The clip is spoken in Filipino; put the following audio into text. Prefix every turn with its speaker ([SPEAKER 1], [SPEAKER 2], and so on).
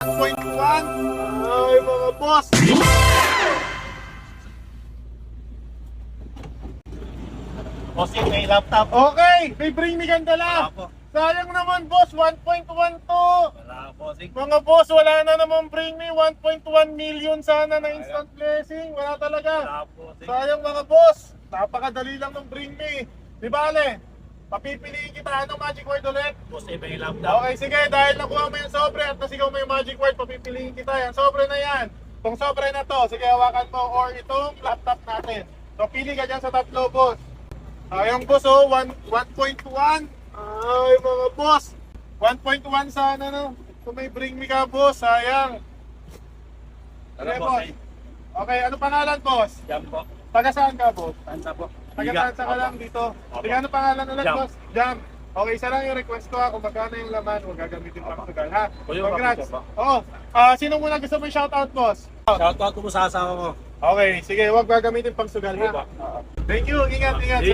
[SPEAKER 1] 1.1. Ay, mga boss.
[SPEAKER 2] Bossing, may laptop.
[SPEAKER 1] Okay, may bring me kang dala.
[SPEAKER 2] Wala po.
[SPEAKER 1] Sayang naman, boss. 1.1 to.
[SPEAKER 2] Wala, bossing.
[SPEAKER 1] Mga boss, wala na naman bring me. 1.1 million sana na instant blessing. Wala talaga.
[SPEAKER 2] Wala, bossing.
[SPEAKER 1] Sayang mga boss. Napakadali lang ng bring me. Di bale, papipiliin kita. Anong magic word ulit?
[SPEAKER 2] Bossing, may laptop.
[SPEAKER 1] Okay, sige. Dahil nakuha mo yung sobre at nasigaw mo yung magic word, papipiliin kita. Yan, sobre na yan. Itong sobre na to, sige, hawakan mo. Or itong laptop natin. So, pili ka dyan sa tatlo, boss. Ayong boss, oh, 1.1. Ay, mga boss. 1.1 sana, no? Kung may bring me ka, boss, sayang.
[SPEAKER 2] Ano,
[SPEAKER 1] Okay, boss.
[SPEAKER 2] bossing?
[SPEAKER 1] Okay, ano pangalan, boss?
[SPEAKER 2] Jam po.
[SPEAKER 1] Taga saan ka, boss?
[SPEAKER 2] Tansa po.
[SPEAKER 1] Taga saan ka lang dito? Sige, ano pangalan ulit,
[SPEAKER 2] Jam.
[SPEAKER 1] boss? Jam. Okay, isa lang yung request ko, kung magkano yung laman, huwag gagamitin pang sugal, ha?
[SPEAKER 2] Kuya,
[SPEAKER 1] Congrats.
[SPEAKER 2] papicture
[SPEAKER 1] Oo. Sino muna gusto mo yung shoutout, boss?
[SPEAKER 2] Shoutout ko po sa asawa ko.
[SPEAKER 1] Okay, sige, huwag gagamitin pang sugal, ha?
[SPEAKER 2] Diba?
[SPEAKER 1] Thank you, ingat, ingat.